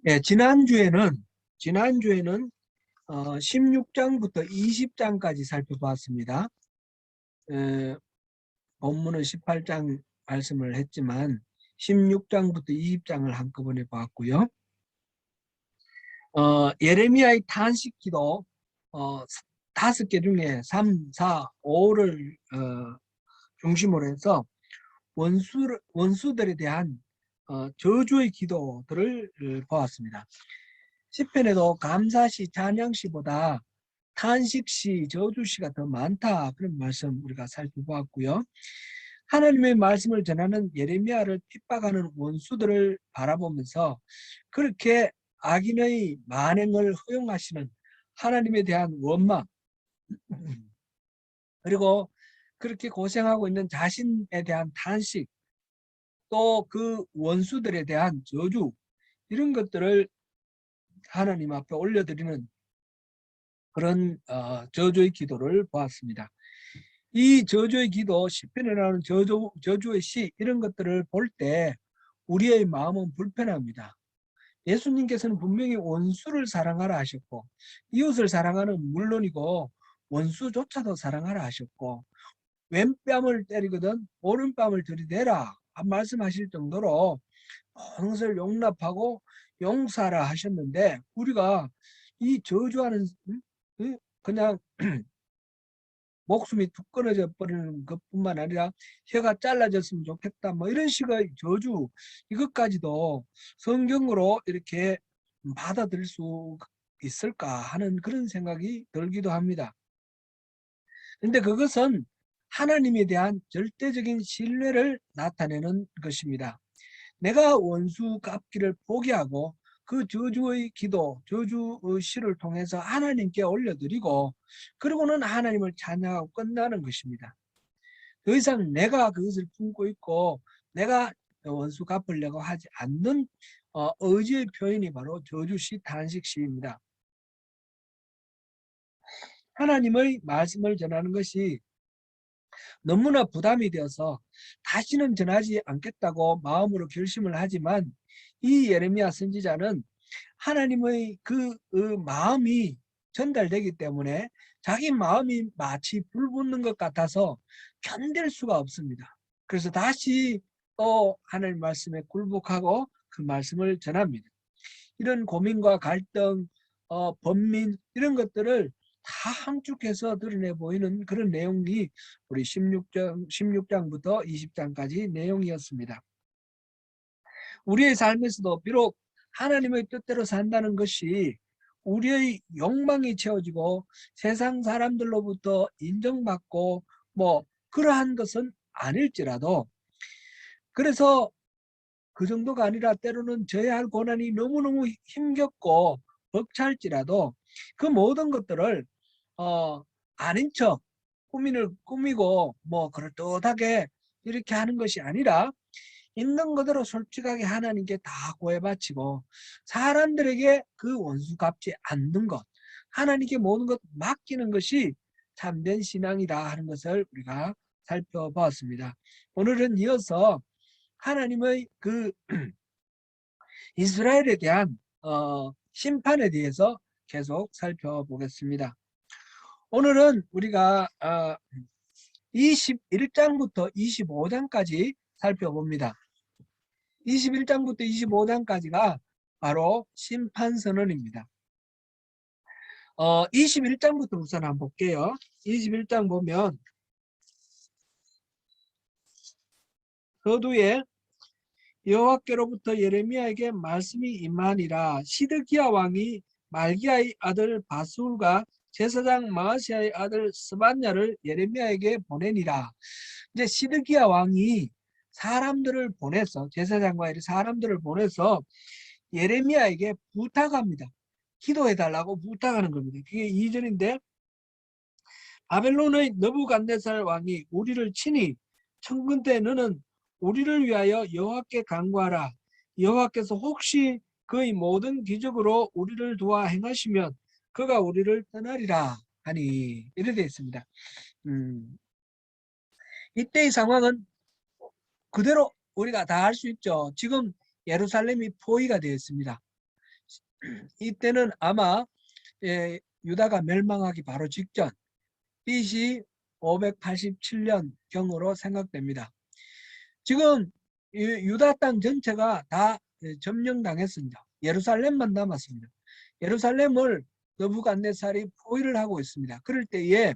예, 지난주에는 16장부터 20장까지 살펴봤습니다. 본문은 18장 말씀을 했지만 16장부터 20장을 한꺼번에 봤고요. 예레미야의 탄식 기도 5개 중에 3, 4, 5를 중심으로 해서 원수들에 대한 저주의 기도들을 보았습니다. 시편에도 감사시, 찬양시보다 탄식시, 저주시가 더 많다, 그런 말씀 우리가 살펴보았고요. 하나님의 말씀을 전하는 예레미야를 핍박하는 원수들을 바라보면서 그렇게 악인의 만행을 허용하시는 하나님에 대한 원망, 그리고 그렇게 고생하고 있는 자신에 대한 탄식, 또 그 원수들에 대한 저주, 이런 것들을 하나님 앞에 올려드리는 그런 저주의 기도를 보았습니다. 이 저주의 기도, 시편에 나오는 저주의 시, 이런 것들을 볼 때 우리의 마음은 불편합니다. 예수님께서는 분명히 원수를 사랑하라 하셨고, 이웃을 사랑하는 물론이고 원수조차도 사랑하라 하셨고, 왼뺨을 때리거든 오른뺨을 들이대라 말씀하실 정도로 모든 것을 용납하고 용서하라 하셨는데, 우리가 이 저주하는 그냥 목숨이 툭 끊어져 버리는 것뿐만 아니라 혀가 잘라졌으면 좋겠다, 뭐 이런 식의 저주, 이것까지도 성경으로 이렇게 받아들일 수 있을까 하는 그런 생각이 들기도 합니다. 근데 그것은 하나님에 대한 절대적인 신뢰를 나타내는 것입니다. 내가 원수 갚기를 포기하고 그 저주의 기도, 저주의 시를 통해서 하나님께 올려드리고, 그리고는 하나님을 찬양하고 끝나는 것입니다. 더 이상 내가 그것을 품고 있고 내가 원수 갚으려고 하지 않는 의지의 표현이 바로 저주시, 탄식시입니다. 하나님의 말씀을 전하는 것이 너무나 부담이 되어서 다시는 전하지 않겠다고 마음으로 결심을 하지만, 이 예레미야 선지자는 하나님의 그 마음이 전달되기 때문에 자기 마음이 마치 불 붙는 것 같아서 견딜 수가 없습니다. 그래서 다시 또 하나님 말씀에 굴복하고 그 말씀을 전합니다. 이런 고민과 갈등, 번민, 이런 것들을 다 함축해서 드러내 보이는 그런 내용이 우리 16장부터 20장까지 내용이었습니다. 우리의 삶에서도 비록 하나님의 뜻대로 산다는 것이 우리의 욕망이 채워지고 세상 사람들로부터 인정받고 뭐 그러한 것은 아닐지라도, 그래서 그 정도가 아니라 때로는 져야 할 고난이 너무너무 힘겹고 벅찰지라도 그 모든 것들을 아닌 척 꾸미고 뭐 그럴듯하게 이렇게 하는 것이 아니라 있는 그대로 솔직하게 하나님께 다 고해바치고 사람들에게 그 원수 갚지 않는 것, 하나님께 모든 것 맡기는 것이 참된 신앙이다 하는 것을 우리가 살펴보았습니다. 오늘은 이어서 하나님의 그 이스라엘에 대한 심판에 대해서 계속 살펴보겠습니다. 오늘은 우리가 21장부터 25장까지 살펴봅니다. 21장부터 25장까지가 바로 심판선언입니다. 21장부터 우선 한번 볼게요. 21장 보면 서두에 여호와께로부터 예레미야에게 말씀이 임하니라. 시드기야 왕이 말기야의 아들 바술과 제사장 마아시아의 아들 스반야를 예레미야에게 보내니라. 이제 시드기야 왕이 사람들을 보내서, 제사장과 사람들을 보내서 예레미야에게 부탁합니다. 기도해달라고 부탁하는 겁니다. 그게 2절인데, 바벨론의 느부갓네살 왕이 우리를 치니 천군 때 너는 우리를 위하여 여호와께 간구하라. 여호와께서 혹시 그의 모든 기적으로 우리를 도와 행하시면 그가 우리를 떠나리라 하니, 이렇게 되어 있습니다. 이때의 상황은 그대로 우리가 다 알 수 있죠. 지금 예루살렘이 포위가 되어 있습니다. 이때는 아마 유다가 멸망하기 바로 직전 BC 587년경으로 생각됩니다. 지금 유다 땅 전체가 다 점령당했습니다. 예루살렘만 남았습니다. 예루살렘을 느부갓네살이 포위를 하고 있습니다. 그럴 때에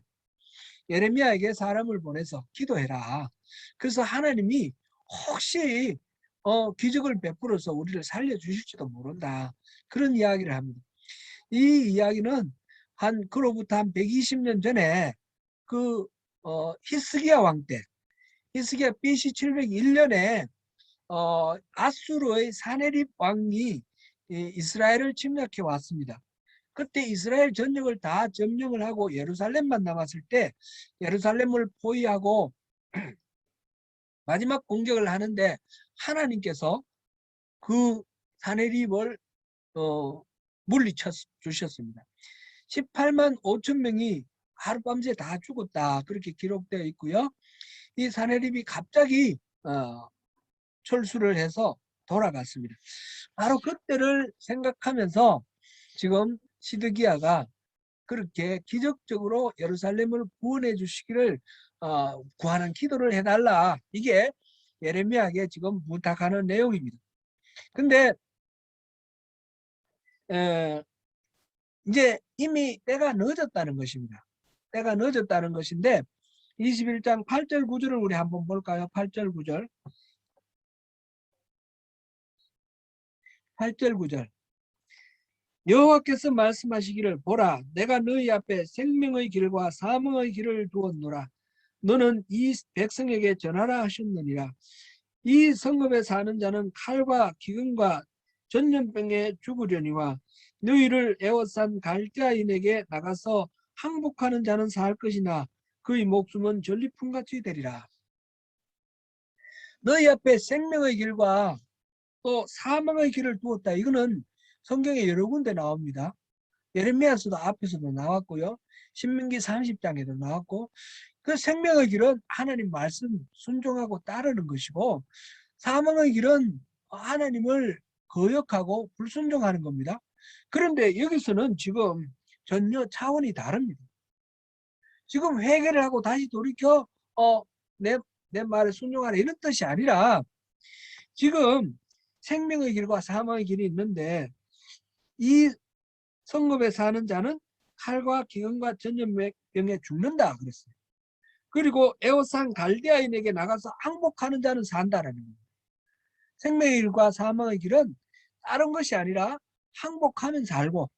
예레미야에게 사람을 보내서 기도해라. 그래서 하나님이 혹시 기적을 베풀어서 우리를 살려주실지도 모른다. 그런 이야기를 합니다. 이 이야기는 그로부터 한 120년 전에 히스기야 왕 때, 히스기야 BC 701년에 아수르의 사네립 왕이 이스라엘을 침략해 왔습니다. 그때 이스라엘 전역을 다 점령을 하고 예루살렘만 남았을 때 예루살렘을 포위하고 마지막 공격을 하는데 하나님께서 그 사네립을 물리쳐 주셨습니다. 18만 5천 명이 하룻밤새 다 죽었다. 그렇게 기록되어 있고요. 이 사네립이 갑자기 철수를 해서 돌아갔습니다. 바로 그때를 생각하면서 지금 시드기야가 그렇게 기적적으로 예루살렘을 구원해 주시기를 구하는 기도를 해달라. 이게 예레미야에게 지금 부탁하는 내용입니다. 근데 이제 이미 때가 늦었다는 것입니다. 때가 늦었다는 것인데 21장 8절 9절을 우리 한번 볼까요? 8절 9절 8절 9절 여호와께서 말씀하시기를 보라 내가 너희 앞에 생명의 길과 사망의 길을 두었노라 너는 이 백성에게 전하라 하셨느니라 이 성읍에 사는 자는 칼과 기근과 전염병에 죽으려니와 너희를 에워싼 갈대아인에게 나가서 항복하는 자는 살 것이나 그의 목숨은 전리품같이 되리라. 너희 앞에 생명의 길과 또 사망의 길을 두었다. 이거는 성경에 여러 군데 나옵니다. 예레미야서도 앞에서도 나왔고요. 신명기 30장에도 나왔고 그 생명의 길은 하나님 말씀 순종하고 따르는 것이고 사망의 길은 하나님을 거역하고 불순종하는 겁니다. 그런데 여기서는 지금 전혀 차원이 다릅니다. 지금 회개를 하고 다시 돌이켜 내 말에 순종하라 이런 뜻이 아니라 지금 생명의 길과 사망의 길이 있는데 이 성읍에 사는 자는 칼과 기근과 전염병에 죽는다 그랬어요. 그리고 에워싼 갈대아인에게 나가서 항복하는 자는 산다라는 겁니다. 생명의 길과 사망의 길은 다른 것이 아니라 항복하면 살고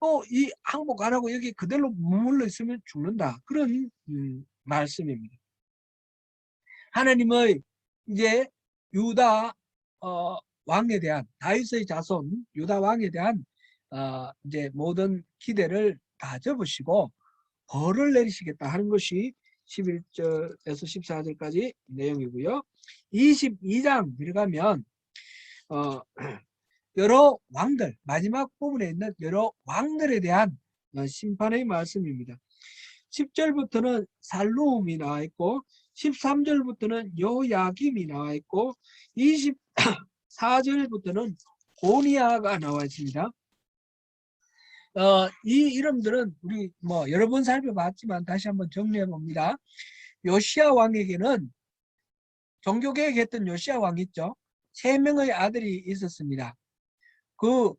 또 이 항복 안 하고 여기 그대로 머물러 있으면 죽는다. 그런 말씀입니다. 하나님의 이제 유다 왕에 대한 다윗의 자손 유다 왕에 대한 이제 모든 기대를 다 접으시고 벌을 내리시겠다 하는 것이 11절에서 14절까지 내용이고요. 22장 들어가면 여러 왕들 마지막 부분에 있는 여러 왕들에 대한 심판의 말씀입니다. 10절부터는 살루움이 나와 있고 13절부터는 요야김이 나와 있고 24절부터는 고니아가 나와 있습니다. 이 이름들은 우리 여러 번 살펴봤지만 다시 한번 정리해 봅니다. 요시야 왕에게는 종교개혁했던 요시야 왕 있죠. 3명의 아들이 있었습니다. 그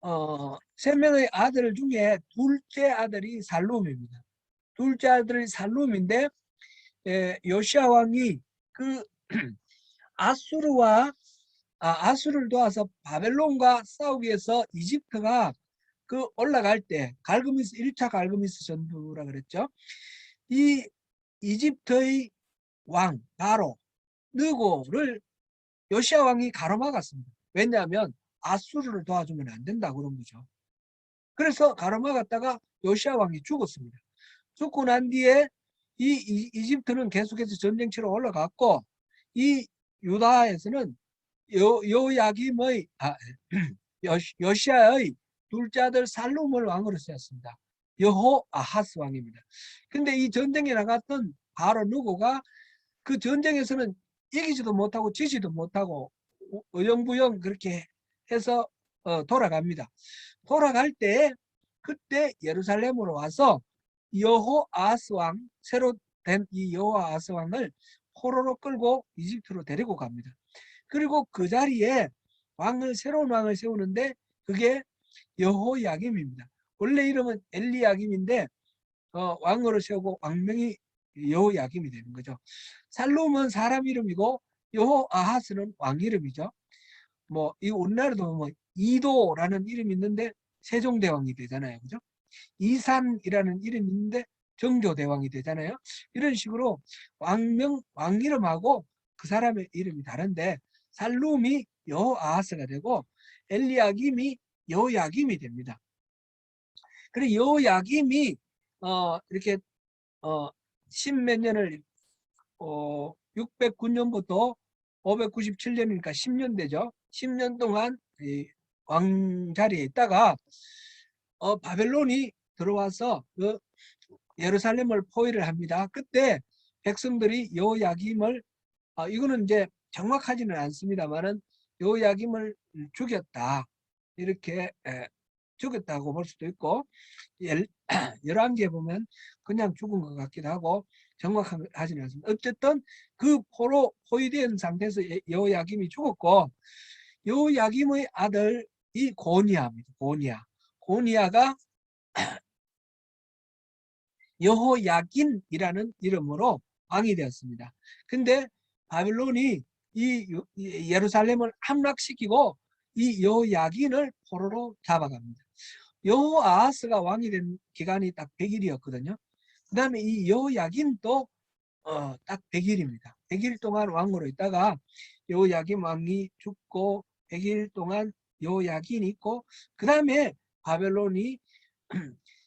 3명의 아들 중에 둘째 아들이 살룸입니다. 둘째 아들이 살룸인데 요시야 왕이 그 아수르를 도와서 바벨론과 싸우기 위해서 이집트가 그 올라갈 때 갈그미스 1차 갈그미스 전투라 그랬죠. 이 이집트의 왕 바로 느고를 요시야 왕이 가로막았습니다. 왜냐하면 아수르를 도와주면 안 된다 그런 거죠. 그래서 가로막았다가 요시야 왕이 죽었습니다. 죽고 난 뒤에 이 이집트는 계속해서 전쟁치로 올라갔고 이 유다에서는 요야김의 요시야의 둘째 아들 살룸을 왕으로 세웠습니다. 여호아하스 왕입니다. 근데 이 전쟁에 나갔던 바로 누구가 그 전쟁에서는 이기지도 못하고 지지도 못하고 어영부영 그렇게 해서 돌아갑니다. 돌아갈 때 그때 예루살렘으로 와서 여호아하스 왕, 새로 된 이 여호아하스 왕을 포로로 끌고 이집트로 데리고 갑니다. 그리고 그 자리에 새로운 왕을 세우는데 그게 여호야김입니다. 원래 이름은 엘리야김인데 왕으로 세우고 왕명이 여호야김이 되는 거죠. 살룸은 사람 이름이고 여호아하스는 왕 이름이죠. 뭐 이 우리나라도 뭐 이도라는 이름이 있는데 세종대왕이 되잖아요. 그죠? 이산이라는 이름이 있는데 정조대왕이 되잖아요. 이런 식으로 왕 이름하고 그 사람의 이름이 다른데 살룸이 여호아하스가 되고 엘리야김이 여호야김이 됩니다. 그리고 여호야김이 이렇게 십몇 년을 609년부터 597년이니까 10년 되죠. 10년 동안 왕자리에 있다가 바벨론이 들어와서 그 예루살렘을 포위를 합니다. 그때 백성들이 여호야김을 이거는 이제 정확하지는 않습니다만은 여호야김을 죽였다 이렇게 죽였다고 볼 수도 있고 열왕기에 보면 그냥 죽은 것 같기도 하고 정확하지는 않습니다. 어쨌든 그 포위된 상태에서 여호야김이 죽었고 여호야김의 아들이 고니야입니다. 고니야가 여호야긴이라는 이름으로 왕이 되었습니다. 근데 바벨론이 이 예루살렘을 함락시키고 이 여호야긴을 포로로 잡아갑니다. 여호아하스가 왕이 된 기간이 딱 100일이었거든요. 그 다음에 이 여호야긴도 딱 100일입니다. 100일 동안 왕으로 있다가 여호야긴 왕이 죽고 100일 동안 여호야긴이 있고 그 다음에 바벨론이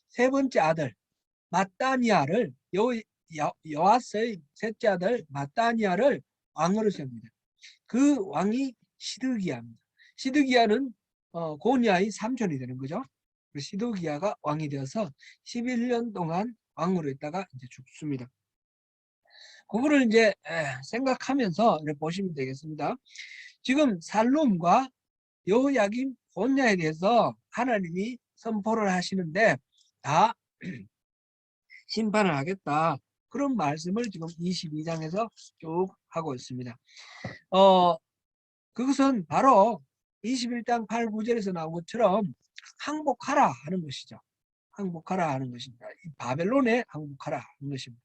세 번째 아들 마따니아를 여호아스의 셋째 아들 마따니아를 왕으로 세웁니다. 그 왕이 시드기야입니다. 시드기야는 고니야의 삼촌이 되는 거죠. 시드기야가 왕이 되어서 11년 동안 왕으로 있다가 이제 죽습니다. 그거를 이제 생각하면서 보시면 되겠습니다. 지금 살룸과 여호야김 고니야에 대해서 하나님이 선포를 하시는데 다 심판을 하겠다. 그런 말씀을 지금 22장에서 쭉 하고 있습니다. 그것은 바로 21장 8, 9절에서 나온 것처럼 항복하라 하는 것이죠. 항복하라 하는 것입니다. 바벨론에 항복하라 하는 것입니다.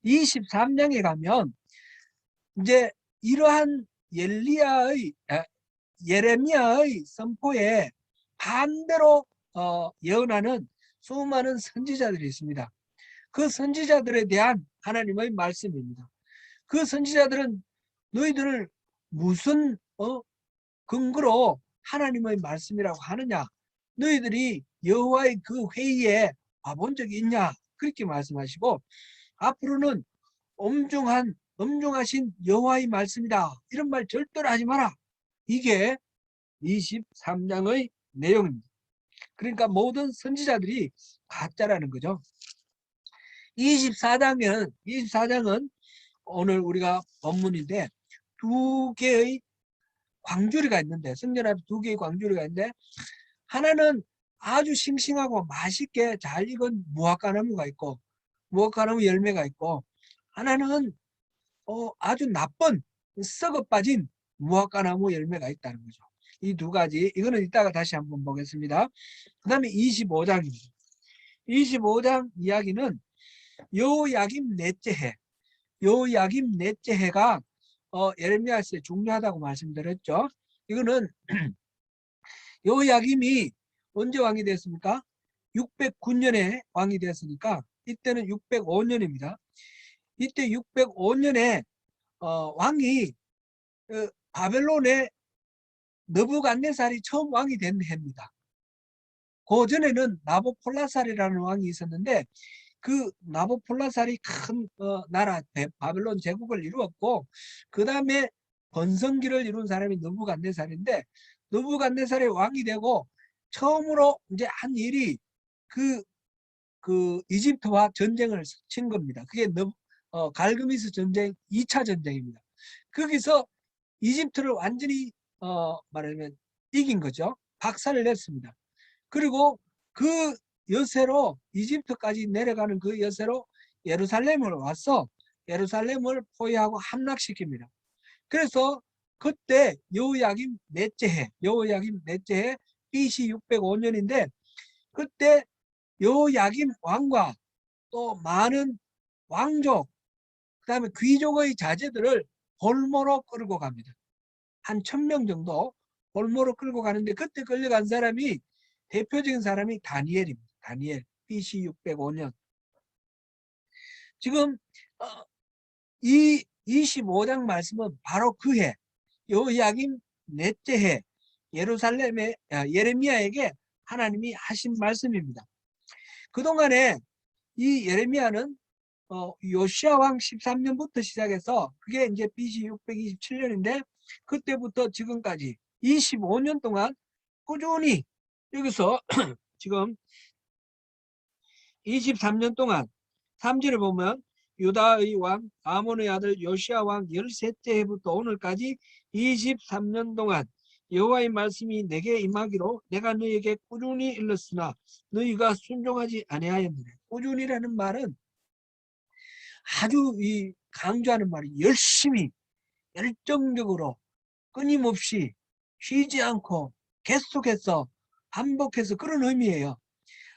23장에 가면 이제 이러한 예레미야의 선포에 반대로 예언하는 수많은 선지자들이 있습니다. 그 선지자들에 대한 하나님의 말씀입니다. 그 선지자들은 너희들을 무슨 근거로 하나님의 말씀이라고 하느냐? 너희들이 여호와의 그 회의에 와본 적이 있냐? 그렇게 말씀하시고 앞으로는 엄중하신 여호와의 말씀이다. 이런 말 절대로 하지 마라. 이게 23장의 내용입니다. 그러니까 모든 선지자들이 가짜라는 거죠. 24장은 오늘 우리가 본문인데 두 개의 광주리가 있는데 성전 앞에 두 개의 광주리가 있는데 하나는 아주 싱싱하고 맛있게 잘 익은 무화과나무가 있고 무화과나무 열매가 있고 하나는 아주 나쁜 썩어 빠진 무화과나무 열매가 있다는 거죠. 이 두 가지 이거는 이따가 다시 한번 보겠습니다. 그 다음에 25장입니다. 25장 이야기는 여호야김 넷째 해. 여호야김 넷째 해가 예레미야서에 중요하다고 말씀드렸죠. 이거는 여호야김이 언제 왕이 됐습니까? 609년에 왕이 되었으니까 이때는 605년입니다. 이때 605년에 왕이 바벨론의 느부갓네살이 처음 왕이 된 해입니다. 그 전에는 나보폴라살이라는 왕이 있었는데 그 나보폴라살이 큰 나라 바벨론 제국을 이루었고 그 다음에 번성기를 이룬 사람이 느부갓네살인데 느부갓네살이 왕이 되고 처음으로 이제 한 일이 그 이집트와 전쟁을 친 겁니다. 그게 갈그미스 전쟁 2차 전쟁입니다. 거기서 이집트를 완전히 말하면 이긴 거죠. 박살을 냈습니다. 그리고 그 여세로 이집트까지 내려가는 그 여세로 예루살렘을 와서 예루살렘을 포위하고 함락시킵니다. 그래서 그때 여호야김 넷째 해, 여호야김 넷째 해 BC 605년인데 그때 여호야김 왕과 또 많은 왕족, 그다음에 귀족의 자제들을 볼모로 끌고 갑니다. 한 1000명 정도 볼모로 끌고 가는데 그때 끌려간 사람이 대표적인 사람이 다니엘입니다. 다니엘 BC 605년. 지금 이 25장 말씀은 바로 그 해 여호야김 넷째 해 예루살렘의 예레미야에게 하나님이 하신 말씀입니다. 그동안에 이 예레미야는 요시야 왕 13년부터 시작해서 그게 이제 BC 627년인데 그때부터 지금까지 25년 동안 꾸준히 여기서 지금 23년 동안 3절을 보면 유다의 왕 아몬의 아들 요시야 왕 13째 해부터 오늘까지 23년 동안 여호와의 말씀이 내게 임하기로 내가 너희에게 꾸준히 일렀으나 너희가 순종하지 아니하였느냐. 꾸준히라는 말은 아주 강조하는 말이 열심히 열정적으로 끊임없이 쉬지 않고 계속해서 반복해서 그런 의미예요.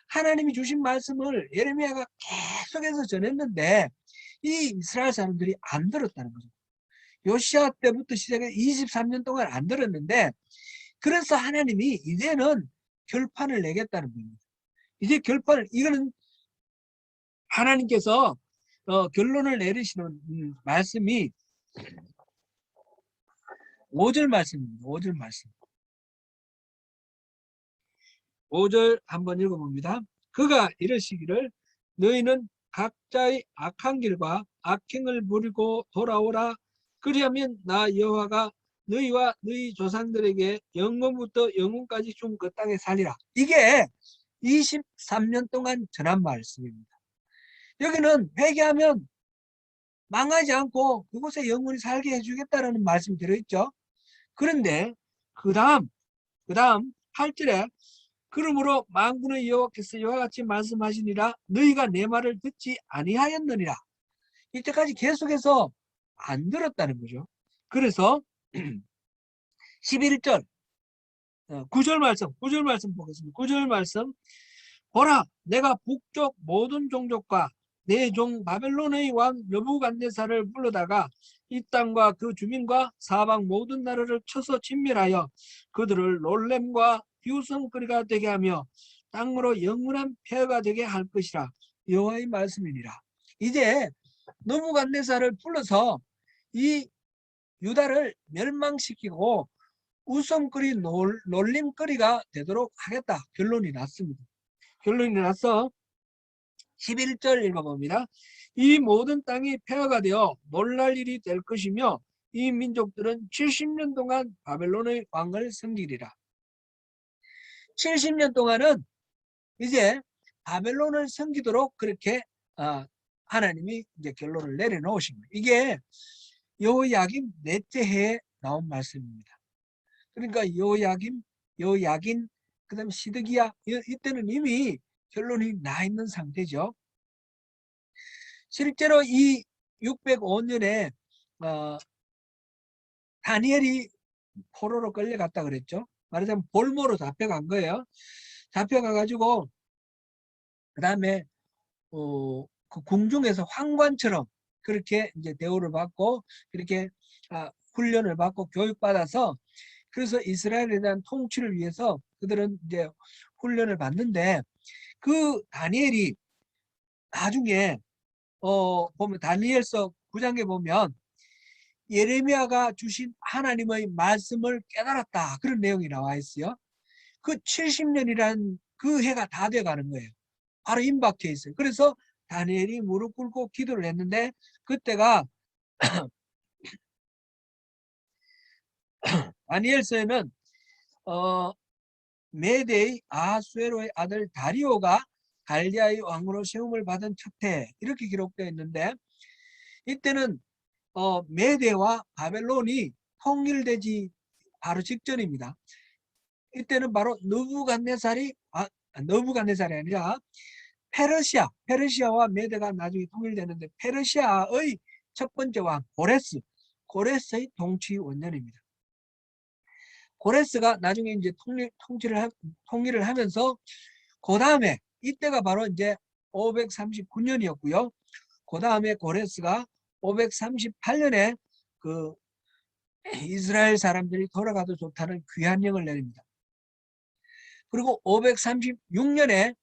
하나님이 주신 말씀을 예레미야가 계속해서 전했는데 이 이스라엘 사람들이 안 들었다는 거죠. 요시야 때부터 시작해 23년 동안 안 들었는데 그래서 하나님이 이제는 결판을 내겠다는 겁니다. 이제 결판을 이거는 하나님께서 결론을 내리시는 말씀이 5절 말씀입니다. 5절 말씀. 5절 한번 읽어봅니다. 그가 이르시기를 너희는 각자의 악한 길과 악행을 버리고 돌아오라. 그리하면 나 여호와가 너희와 너희 조상들에게 영원부터 영원까지 준 그 땅에 살리라. 이게 23년 동안 전한 말씀입니다. 여기는 회개하면 망하지 않고 그곳에 영원히 살게 해주겠다라는 말씀이 들어있죠. 그런데 그 다음 8절에 그러므로 만군의 여호와께서 이와 같이 말씀하시니라 너희가 내 말을 듣지 아니하였느니라. 이때까지 계속해서 안 들었다는 거죠. 그래서 11절 9절 말씀 보겠습니다. 9절 말씀 보라 내가 북쪽 모든 종족과 내 종 바벨론의 왕 느부갓네살을 불러다가 이 땅과 그 주민과 사방 모든 나라를 쳐서 진멸하여 그들을 놀램과 비웃음거리가 되게 하며 땅으로 영원한 폐허가 되게 할 것이라 여호와의 말씀이니라. 이제 느부갓네살을 불러서 이 유다를 멸망시키고 웃음거리 놀림거리가 되도록 하겠다. 결론이 났습니다. 결론이 나서 11절 읽어봅니다. 이 모든 땅이 폐허가 되어 놀랄 일이 될 것이며 이 민족들은 70년 동안 바벨론의 왕을 섬기리라. 70년 동안은 이제 바벨론을 섬기도록 그렇게 하나님이 이제 결론을 내려놓으신 거예요. 이게 여호야김 넷째 해에 나온 말씀입니다. 그러니까 여호야긴, 그다음에 시드기야 이때는 이미 결론이 나 있는 상태죠. 실제로 이 605년에 다니엘이 포로로 끌려갔다 그랬죠. 말하자면 볼모로 잡혀간 거예요. 잡혀가가지고 그 다음에 그 궁중에서 황관처럼 그렇게 이제 대우를 받고 그렇게 훈련을 받고 교육받아서 그래서 이스라엘에 대한 통치를 위해서 그들은 이제 훈련을 받는데 그 다니엘이 나중에 보면 다니엘서 9장에 보면 예레미야가 주신 하나님의 말씀을 깨달았다 그런 내용이 나와 있어요. 그 70년이란 그 해가 다 돼가는 거예요. 바로 임박해 있어요. 그래서 다니엘이 무릎 꿇고 기도를 했는데 그때가 다니엘서에는 메대의 아하수에로의 아들 다리오가 갈디아의 왕으로 세움을 받은 첫 해 이렇게 기록되어 있는데 이때는 메대와 바벨론이 통일되지 바로 직전입니다. 이때는 바로 너부갓네살이 아니라 페르시아와 메대가 나중에 통일되는데 페르시아의 첫 번째 왕 고레스의 통치 원년입니다. 고레스가 나중에 이제 통일을 하면서 그 다음에 이때가 바로 이제 539년이었고요. 그 다음에 고레스가 538년에 그 이스라엘 사람들이 돌아가도 좋다는 귀환령을 내립니다. 그리고 536년에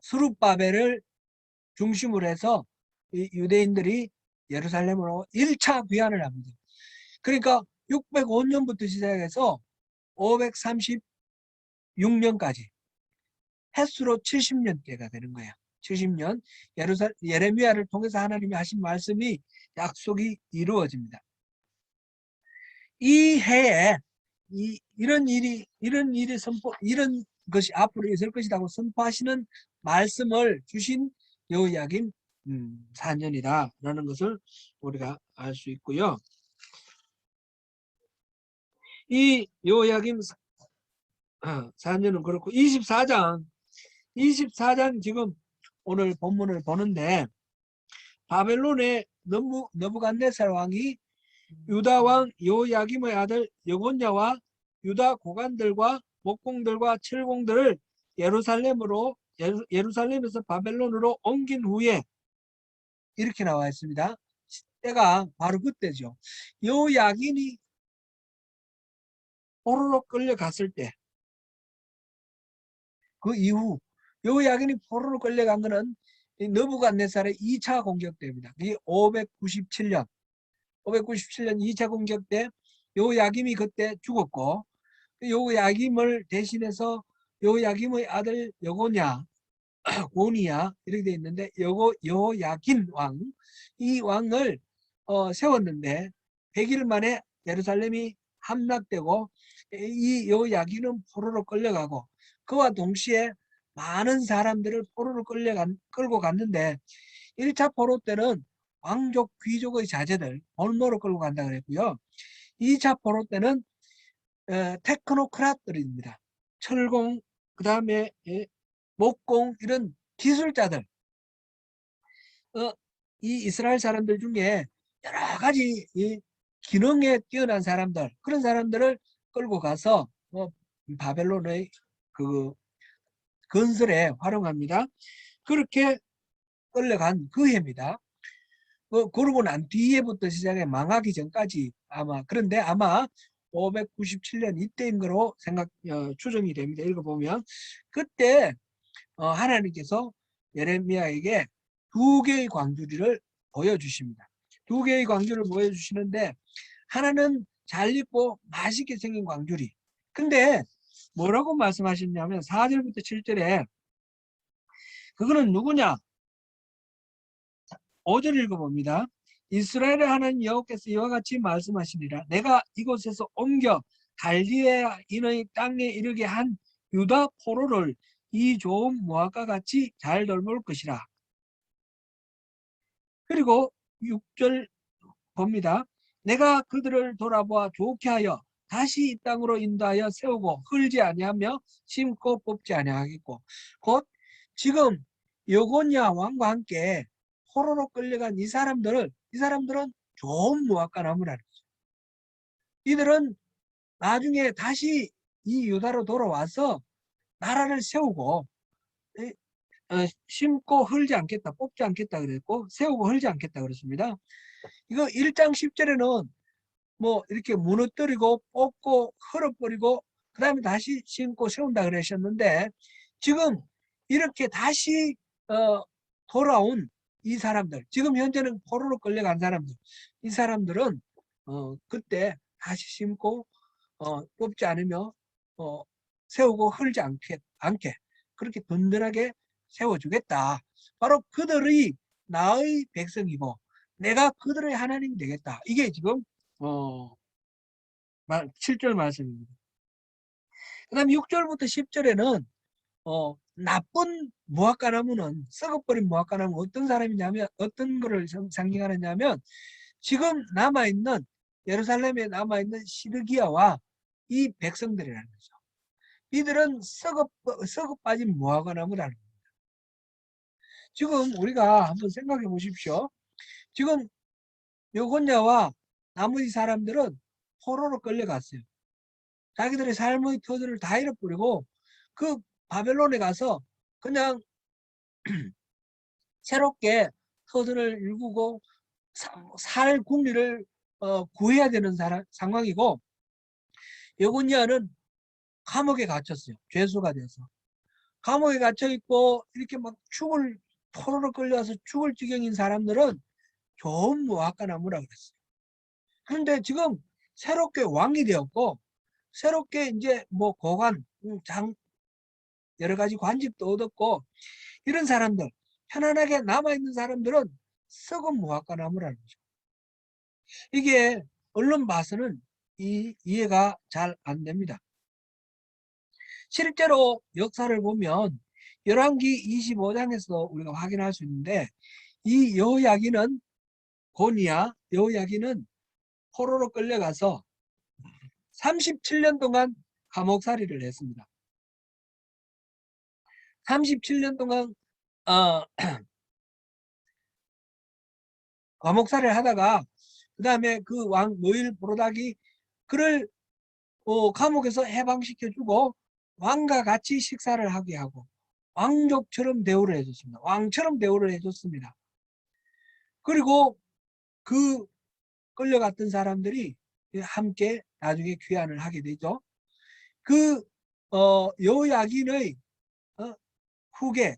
스룹바벨을 중심으로 해서 유대인들이 예루살렘으로 1차 귀환을 합니다. 그러니까 605년부터 시작해서 536년까지 횟수로 70년대가 되는 거예요. 70년 예레미야를 통해서 하나님이 하신 말씀이 약속이 이루어집니다. 이 해에 이런 것이 앞으로 있을 것이라고 선포하시는 말씀을 주신 여호야김 4년이다라는 것을 우리가 알 수 있고요. 이 여호야김 4년은 그렇고 24장 지금 오늘 본문을 보는데 바벨론의 너부갓네살 왕이 유다 왕 여호야김의 아들 여곤야와 유다 고관들과 목공들과 칠공들을 예루살렘에서 바벨론으로 옮긴 후에 이렇게 나와 있습니다. 때가 바로 그때죠. 여호야김이 포로로 끌려갔을 때 그 이후 여호야김이 포로로 끌려간 것은 너부갓네살의 2차 공격 때입니다. 이 597년 2차 공격 때 여호야김이 그때 죽었고 여호야김을 대신해서 여호야김의 아들 여고냐 고니야 이렇게 되어 있는데 여호야긴 왕 이 왕을 세웠는데 100일 만에 예루살렘이 함락되고 이 여호야긴은 포로로 끌려가고 그와 동시에 많은 사람들을 포로로 끌고 갔는데 1차 포로 때는 왕족 귀족의 자제들 볼모로 끌고 간다 그랬고요. 2차 포로 때는 테크노크рат들입니다. 철공 그 다음에 목공 이런 기술자들 이 이스라엘 사람들 중에 여러 가지 기능에 뛰어난 사람들 그런 사람들을 끌고 가서 바벨론의 그 건설에 활용합니다. 그렇게 끌려간 그 해입니다. 그러고 난 뒤에부터 시작해 망하기 전까지 그런데 아마 597년 이때인 거로 추정이 됩니다. 읽어보면 그때 하나님께서 예레미야에게 2개의 광주리를 보여주십니다. 2개의 광주를 보여주시는데 하나는 잘 익고 맛있게 생긴 광주리. 근데 뭐라고 말씀하셨냐면 4절부터 7절에 그거는 누구냐? 5절 읽어봅니다. 이스라엘의 하나님 여호와께서 이와 같이 말씀하시니라. 내가 이곳에서 옮겨 갈디아인의 땅에 이르게 한 유다 포로를 이 좋은 모압과 같이 잘 돌볼 것이라. 그리고 6절 봅니다. 내가 그들을 돌아보아 좋게 하여 다시 이 땅으로 인도하여 세우고 헐지 아니하며 심고 뽑지 아니하겠고 곧 지금 여고냐 왕과 함께 포로로 끌려간 이 사람들은 좋은 모압과 나무라는 거죠. 이들은 나중에 다시 이 유다로 돌아와서 나라를 세우고 심고 헐지 않겠다, 뽑지 않겠다 그랬고 세우고 헐지 않겠다 그랬습니다. 이거 1장 10절에는 뭐 이렇게 무너뜨리고 뽑고 헐어버리고 그 다음에 다시 심고 세운다 그러셨는데 지금 이렇게 다시 돌아온 이 사람들 지금 현재는 포로로 끌려간 사람들 이 사람들은 그때 다시 심고 뽑지 않으며 세우고 헐지 않게 그렇게 든든하게 세워주겠다. 바로 그들의 나의 백성이고 내가 그들의 하나님이 되겠다. 이게 지금 7절 말씀입니다. 그 다음 6절부터 10절에는 나쁜 무화과나무는 썩어버린 무화과나무 어떤 사람이냐면 어떤 거를 상징하느냐면 지금 남아있는 예루살렘에 남아있는 시드기야와 이 백성들이라는 거죠. 이들은 썩어 빠진 무화과나무라는 거예요. 지금 우리가 한번 생각해 보십시오. 지금 여곤야와 나머지 사람들은 포로로 끌려갔어요. 자기들의 삶의 터전을 다 잃어버리고 그 바벨론에 가서 그냥 새롭게 터전을 일구고 살 국리를 구해야 되는 상황이고, 여곤야는 감옥에 갇혔어요. 죄수가 돼서. 감옥에 갇혀 있고 이렇게 막 포로로 끌려와서 죽을 지경인 사람들은 좋은 무화과나무라 그랬어요. 그런데 지금 새롭게 왕이 되었고, 새롭게 이제 뭐 고관, 여러 가지 관직도 얻었고, 이런 사람들, 편안하게 남아있는 사람들은 썩은 무화과나무라는 거죠. 이게 얼른 봐서는 이해가 잘 안 됩니다. 실제로 역사를 보면 열왕기 25장에서 우리가 확인할 수 있는데, 이 여호야긴은 여호야긴은 포로로 끌려가서 37년 동안 감옥살이를 했습니다. 37년 동안 감옥살이를 하다가 그 다음에 그 왕 노일 보로닥이 그를 감옥에서 해방시켜주고 왕과 같이 식사를 하게 하고 왕족처럼 대우를 해줬습니다. 왕처럼 대우를 해줬습니다. 그리고 그 끌려갔던 사람들이 함께 나중에 귀환을 하게 되죠. 그 여호야긴의 후계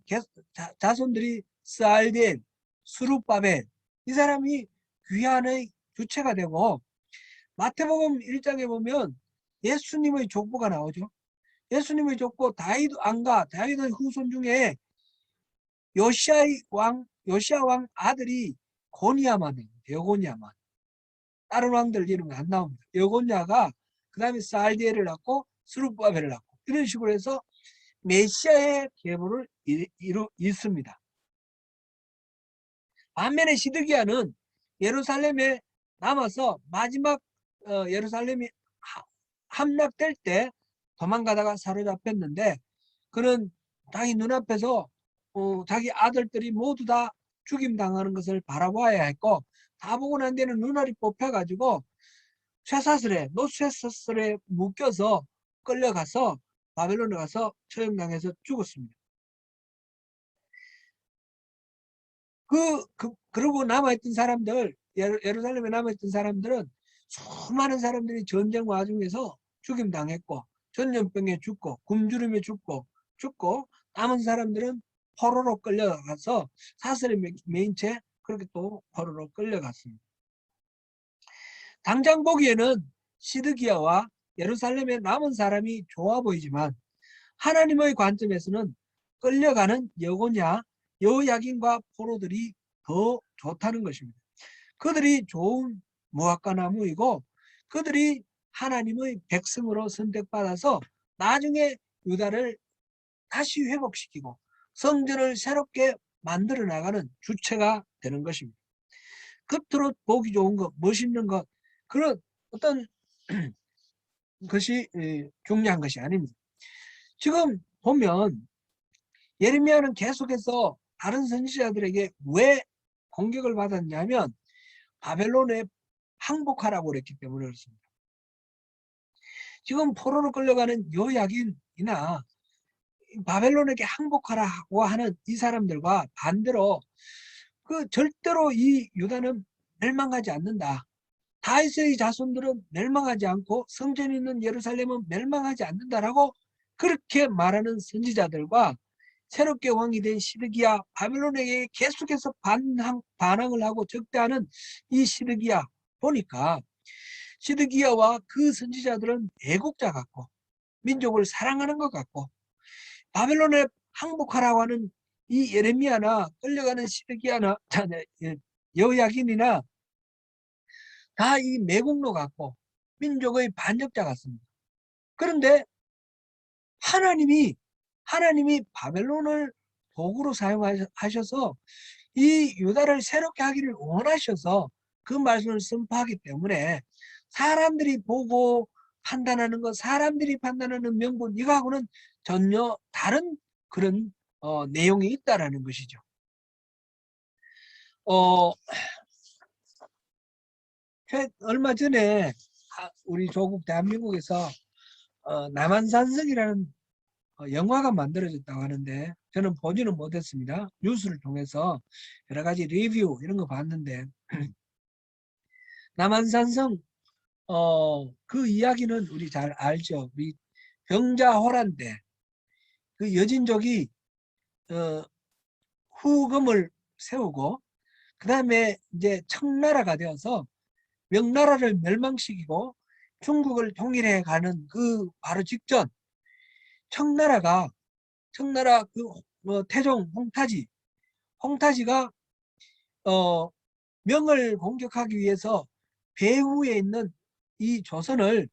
자손들이 스알디엘, 스룹바벨, 이 사람이 귀환의 주체가 되고, 마태복음 1장에 보면 예수님의 족보가 나오죠. 예수님의 족보 다윗 왕과 다윗의 후손 중에 요시야 왕 아들이 고니야만 해요. 여고니야만. 다른 왕들 이름이 안 나옵니다. 여고니야가 그 다음에 스알디엘을 낳고 스룹바벨을 낳고 이런 식으로 해서 메시아의 계보를 잇습니다. 반면에 시드기야는 예루살렘에 남아서 마지막 예루살렘이 함락될 때 도망가다가 사로잡혔는데, 그는 자기 눈앞에서 자기 아들들이 모두 다 죽임당하는 것을 바라봐야 했고, 다 보고 난 뒤에는 눈알이 뽑혀가지고 노쇠사슬에 묶여서 끌려가서 바벨론에 가서 처형당해서 죽었습니다. 그러고 남아있던 사람들, 예루살렘에 남아있던 사람들은 수많은 사람들이 전쟁 와중에서 죽임당했고, 전염병에 죽고, 굶주림에 죽고, 남은 사람들은 포로로 끌려가서 사슬에 매인 채 그렇게 또 포로로 끌려갔습니다. 당장 보기에는 시드기야와 예루살렘에 남은 사람이 좋아 보이지만, 하나님의 관점에서는 끌려가는 여고냐, 여호야긴과 포로들이 더 좋다는 것입니다. 그들이 좋은 무화과나무이고, 그들이 하나님의 백성으로 선택받아서 나중에 유다를 다시 회복시키고 성전을 새롭게 만들어 나가는 주체가 되는 것입니다. 겉으로 보기 좋은 것, 멋있는 것, 그런 어떤 것이 중요한 것이 아닙니다. 지금 보면 예레미야는 계속해서 다른 선지자들에게 왜 공격을 받았냐면 바벨론에 항복하라고 그랬기 때문에 그렇습니다. 지금 포로로 끌려가는 여야긴이나 바벨론에게 항복하라고 하는 이 사람들과 반대로 절대로 이 유다는 멸망하지 않는다. 다윗의 자손들은 멸망하지 않고 성전이 있는 예루살렘은 멸망하지 않는다라고 그렇게 말하는 선지자들과 새롭게 왕이 된 시드기야, 바벨론에게 계속해서 반항을 하고 적대하는 이 시드기야 보니까, 시드기야와 그 선지자들은 애국자 같고 민족을 사랑하는 것 같고, 바벨론에 항복하라고 하는 이 예레미야나 끌려가는 시드기야나 여호야긴이나 다 이 매국노 같고 민족의 반역자 같습니다. 그런데 하나님이 바벨론을 도구로 사용하셔서 이 유다를 새롭게 하기를 원하셔서 그 말씀을 선포하기 때문에 사람들이 보고 판단하는 것, 사람들이 판단하는 명분, 이거하고는 전혀 다른 그런 내용이 있다라는 것이죠. 얼마 전에 우리 조국 대한민국에서 남한산성이라는 영화가 만들어졌다고 하는데, 저는 보지는 못했습니다. 뉴스를 통해서 여러 가지 리뷰 이런 거 봤는데 남한산성 그 이야기는 우리 잘 알죠. 우리 병자호란 때 그 여진족이 후금을 세우고 그 다음에 이제 청나라가 되어서 명나라를 멸망시키고 중국을 통일해 가는 그 바로 직전, 청나라 태종 홍타지가 명을 공격하기 위해서 배후에 있는 이 조선을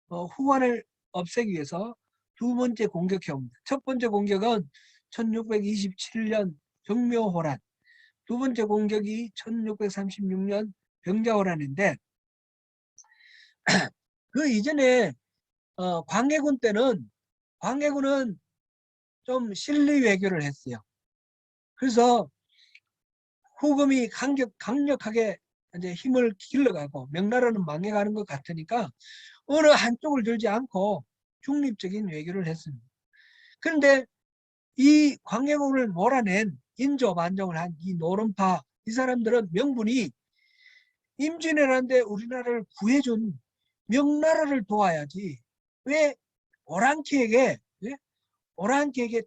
후환을 없애기 위해서 두 번째 공격해 옵니다. 첫 번째 공격은 1627년 정묘호란, 두 번째 공격이 1636년 병자호란인데, 그 이전에 광해군은 좀 실리 외교를 했어요. 그래서 후금이 강력하게 이제 힘을 길러가고 명나라는 망해가는 것 같으니까 어느 한쪽을 들지 않고 중립적인 외교를 했습니다. 그런데 이 광해군을 몰아낸 인조 반정을 한 이 노론파, 이 사람들은 명분이 임진왜란때 우리나라를 구해준 명나라를 도와야지 왜 오랑캐에게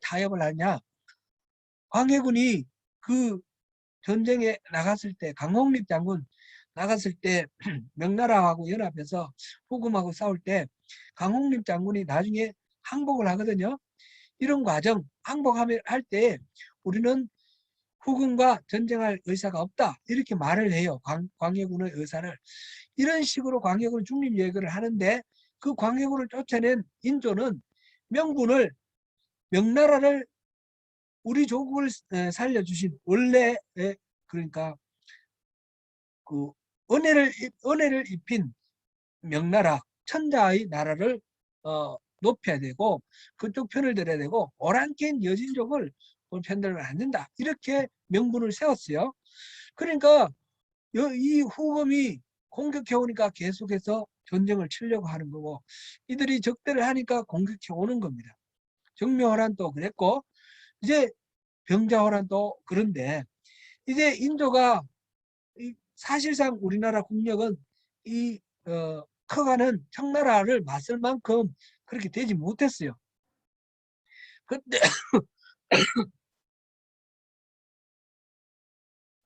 타협을 하냐. 광해군이 그 전쟁에 나갔을 때, 강홍립 장군 나갔을 때 명나라하고 연합해서 후금하고 싸울 때 강홍립 장군이 나중에 항복을 하거든요. 이런 과정, 항복할 때 우리는 후금과 전쟁할 의사가 없다, 이렇게 말을 해요. 광해군의 의사를. 이런 식으로 광해군 중립 얘기를 하는데, 그 광해군을 쫓아낸 인조는 명나라를, 우리 조국을 살려주신 원래, 그러니까 그 은혜를 입힌 명나라, 천자의 나라를 높여야 되고 그쪽 편을 들어야 되고 오랑캐인 여진족을 편들면 안 된다, 이렇게 명분을 세웠어요. 그러니까 이 후금이 공격해 오니까 계속해서 전쟁을 치려고 하는 거고, 이들이 적대를 하니까 공격해 오는 겁니다. 정묘호란도 그랬고 이제 병자호란도 그런데, 이제 인조가 사실상 우리나라 국력은 이 커가는 청나라를 맞설 만큼 그렇게 되지 못했어요. 그때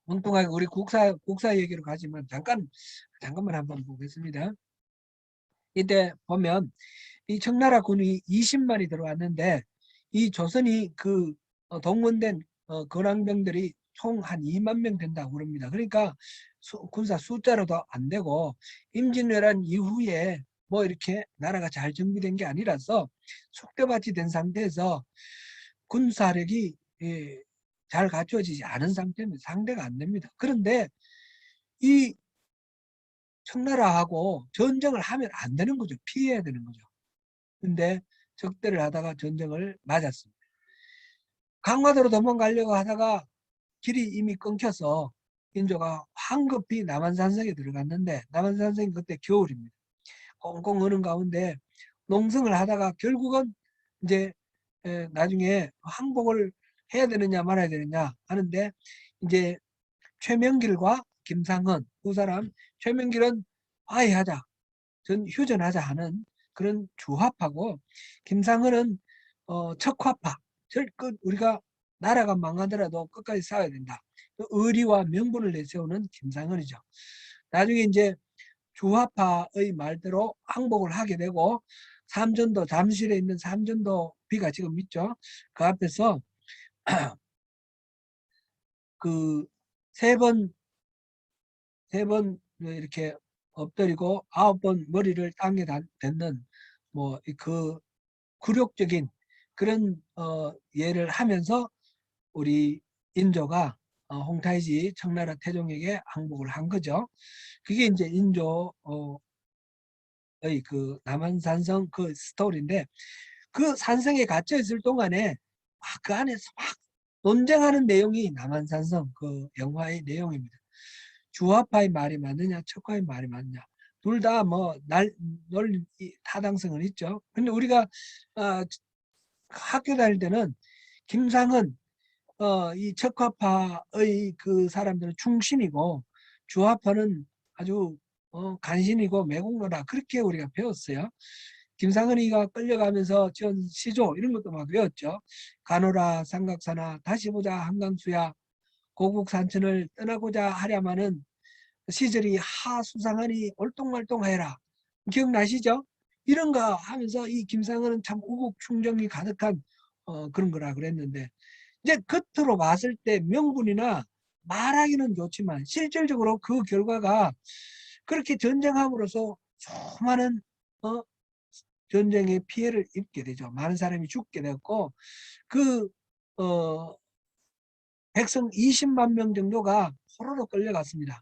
엉뚱하게 우리 국사 얘기로 가지만 잠깐만 한번 보겠습니다. 이때 보면 이 청나라 군이 20만이 들어왔는데, 이 조선이 그 동원된 건왕병들이 총 한 2만 명 된다고 그럽니다. 그러니까 군사 숫자로도 안 되고 임진왜란 이후에 뭐 이렇게 나라가 잘 정비된 게 아니라서 속대밭이 된 상태에서 군사력이 잘 갖춰지지 않은 상태면 상대가 안 됩니다. 그런데 이 청나라하고 전쟁을 하면 안 되는 거죠. 피해야 되는 거죠. 근데 적대를 하다가 전쟁을 맞았습니다. 강화도로 도망가려고 하다가 길이 이미 끊겨서 인조가 황급히 남한산성에 들어갔는데, 남한산성이 그때 겨울입니다. 꽁꽁 얼은 가운데 농성을 하다가 결국은 이제 나중에 항복을 해야 되느냐 말아야 되느냐 하는데, 이제 최명길과 김상헌 두 사람, 최명길은 화해하자, 휴전하자 하는 그런 주화파고, 김상헌은 척화파, 우리가 나라가 망하더라도 끝까지 싸워야 된다, 의리와 명분을 내세우는 김상헌이죠. 나중에 이제 주화파의 말대로 항복을 하게 되고, 삼전도, 잠실에 있는 삼전도 비가 지금 있죠. 그 앞에서 그 세 번 이렇게 엎드리고 9번 머리를 땅에 닿는 뭐 그 굴욕적인 그런 예를 하면서 우리 인조가 홍타이지 청나라 태종에게 항복을 한 거죠. 그게 이제 인조 그 남한산성 그 스토리인데, 그 산성에 갇혀 있을 동안에 그 안에서 막 논쟁하는 내용이 남한산성 그 영화의 내용입니다. 주화파의 말이 맞느냐, 척화의 말이 맞느냐. 둘 다 뭐 논리 타당성은 있죠. 근데 우리가 어, 학교 다닐 때는 김상은 이 척화파의 그 사람들은 충신이고 주화파는 아주 간신이고 매국노다, 그렇게 우리가 배웠어요. 김상은이가 끌려가면서 지은 시조 이런 것도 막 외웠죠. 가노라 삼각사나 다시 보자 한강수야 고국산천을 떠나고자 하랴마는 시절이 하수상하니 올똥말똥하여라. 기억나시죠? 이런 거 하면서 이 김상은은 참 우국충정이 가득한 그런 거라 그랬는데, 이제 겉으로 봤을 때 명분이나 말하기는 좋지만 실질적으로 그 결과가 그렇게 전쟁함으로써 수많은 어, 전쟁의 피해를 입게 되죠. 많은 사람이 죽게 되었고, 그 백성 20만 명 정도가 포로로 끌려갔습니다.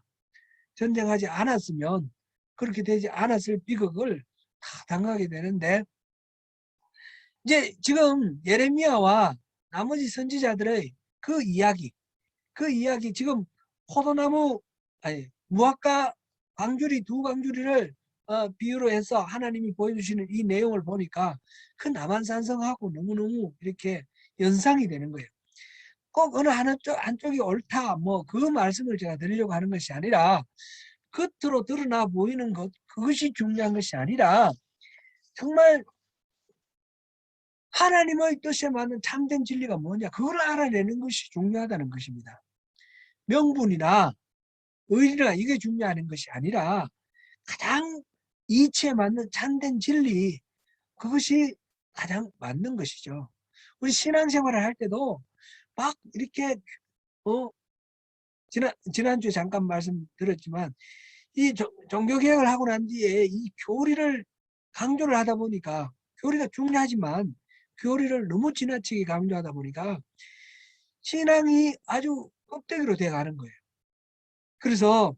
전쟁하지 않았으면, 그렇게 되지 않았을 비극을 다 당하게 되는데, 이제 지금 예레미야와 나머지 선지자들의 그 이야기 지금 포도나무, 아니 무화과 광주리 두 광주리를 비유로 해서 하나님이 보여주시는 이 내용을 보니까 그 남한산성하고 너무너무 이렇게 연상이 되는 거예요. 꼭 어느 한쪽이 옳다 뭐 그 말씀을 제가 드리려고 하는 것이 아니라, 겉으로 드러나 보이는 것 그것이 중요한 것이 아니라 정말 하나님의 뜻에 맞는 참된 진리가 뭐냐, 그걸 알아내는 것이 중요하다는 것입니다. 명분이나 의리나 이게 중요한 것이 아니라 가장 이치에 맞는 참된 진리, 그것이 가장 맞는 것이죠. 우리 신앙생활을 할 때도 막 이렇게 지난주에 잠깐 말씀드렸지만 이 종교개혁을 하고 난 뒤에 이 교리를 강조를 하다 보니까, 교리가 중요하지만 교리를 너무 지나치게 강조하다 보니까 신앙이 아주 껍데기로 돼가는 거예요. 그래서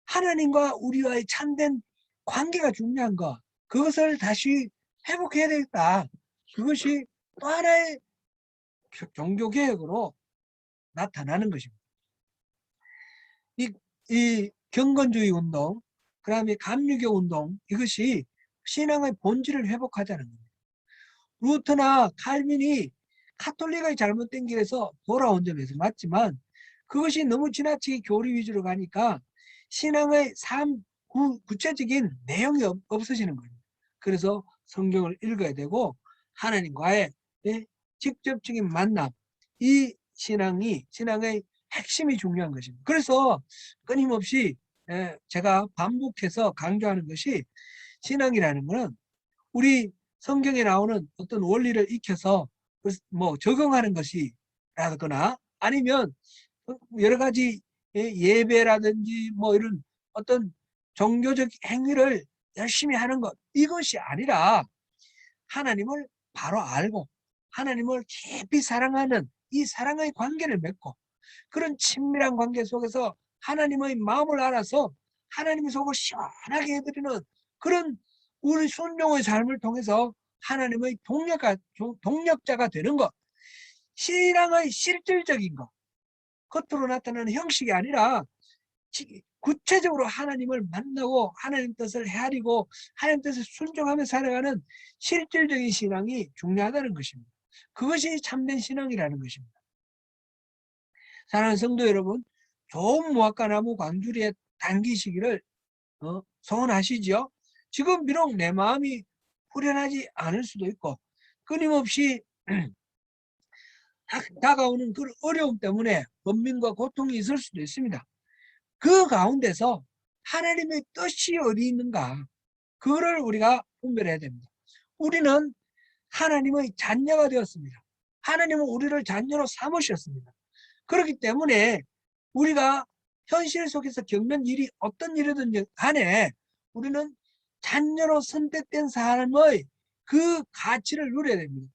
하나님과 우리와의 참된 관계가 중요한 거, 그것을 다시 회복해야 되겠다. 그것이 또 하나의 종교개혁으로 나타나는 것입니다. 이 경건주의 운동, 그 다음에 감리교 운동, 이것이 신앙의 본질을 회복하자는 겁니다. 루터나 칼빈이 카톨릭의 잘못된 길에서 돌아온 점에서 맞지만, 그것이 너무 지나치게 교리 위주로 가니까 신앙의 구체적인 내용이 없어지는 거예요. 그래서 성경을 읽어야 되고 하나님과의 직접적인 만남, 이 신앙의 핵심이 중요한 것입니다. 그래서 끊임없이 제가 반복해서 강조하는 것이, 신앙이라는 것은 우리 성경에 나오는 어떤 원리를 익혀서 뭐 적용하는 것이라거나, 아니면 여러 가지 예배라든지 뭐 이런 어떤 종교적 행위를 열심히 하는 것, 이것이 아니라 하나님을 바로 알고 하나님을 깊이 사랑하는 이 사랑의 관계를 맺고, 그런 친밀한 관계 속에서 하나님의 마음을 알아서 하나님의 속을 시원하게 해드리는 그런 우리 순종의 삶을 통해서 하나님의 동력자가 되는 것, 신앙의 실질적인 것, 겉으로 나타나는 형식이 아니라 구체적으로 하나님을 만나고 하나님 뜻을 헤아리고 하나님 뜻을 순종하며 살아가는 실질적인 신앙이 중요하다는 것입니다. 그것이 참된 신앙이라는 것입니다. 사랑하는 성도 여러분, 좋은 무화과나무 광주리에 당기시기를 소원하시죠. 지금 비록 내 마음이 후련하지 않을 수도 있고, 끊임없이 다가오는 그 어려움 때문에 번민과 고통이 있을 수도 있습니다. 그 가운데서 하나님의 뜻이 어디 있는가, 그거를 우리가 분별해야 됩니다. 우리는 하나님의 자녀가 되었습니다. 하나님은 우리를 자녀로 삼으셨습니다. 그렇기 때문에 우리가 현실 속에서 겪는 일이 어떤 일이든 간에 우리는 자녀로 선택된 삶의 그 가치를 누려야 됩니다.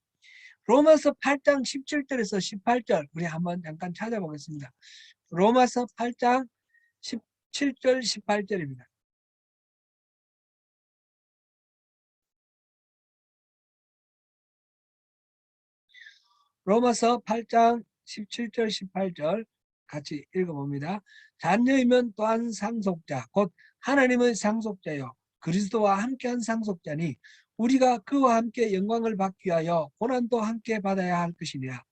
로마서 8장 17절에서 18절 우리 한번 잠깐 찾아보겠습니다. 로마서 8장 17절 18절입니다. 로마서 8장 17절 18절 같이 읽어봅니다. 자녀이면 또한 상속자 곧 하나님의 상속자요 그리스도와 함께한 상속자니 우리가 그와 함께 영광을 받기 위하여 고난도 함께 받아야 할 것이니라.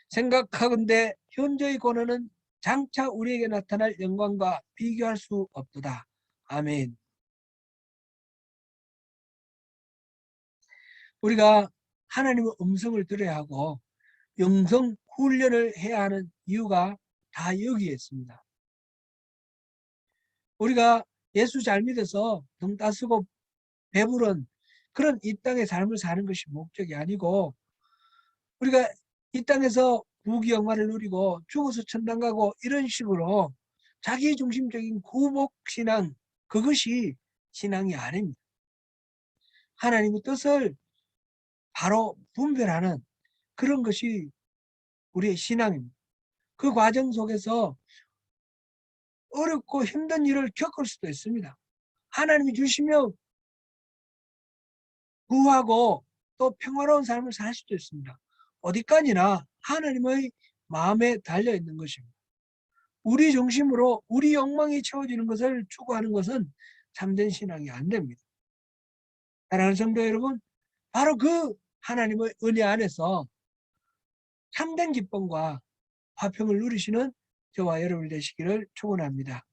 생각하건대 현재의 고난은 장차 우리에게 나타날 영광과 비교할 수 없도다. 아멘. 우리가 하나님의 음성을 들어야 하고 영성 훈련을 해야 하는 이유가 다 여기에 있습니다. 우리가 예수 잘 믿어서 등 따스고 배부른 그런 이 땅의 삶을 사는 것이 목적이 아니고 우리가 이 땅에서 부귀영화를 누리고 죽어서 천당 가고 이런 식으로 자기중심적인 구복신앙 그것이 신앙이 아닙니다. 하나님의 뜻을 바로 분별하는 그런 것이 우리의 신앙입니다. 그 과정 속에서 어렵고 힘든 일을 겪을 수도 있습니다. 하나님이 주시면 구하고 또 평화로운 삶을 살 수도 있습니다. 어디까지나 하나님의 마음에 달려있는 것입니다. 우리 중심으로 우리 욕망이 채워지는 것을 추구하는 것은 참된 신앙이 안 됩니다. 사랑하는 성도 여러분, 바로 그 하나님의 은혜 안에서 참된 기쁨과 화평을 누리시는 저와 여러분이 되시기를 축원합니다.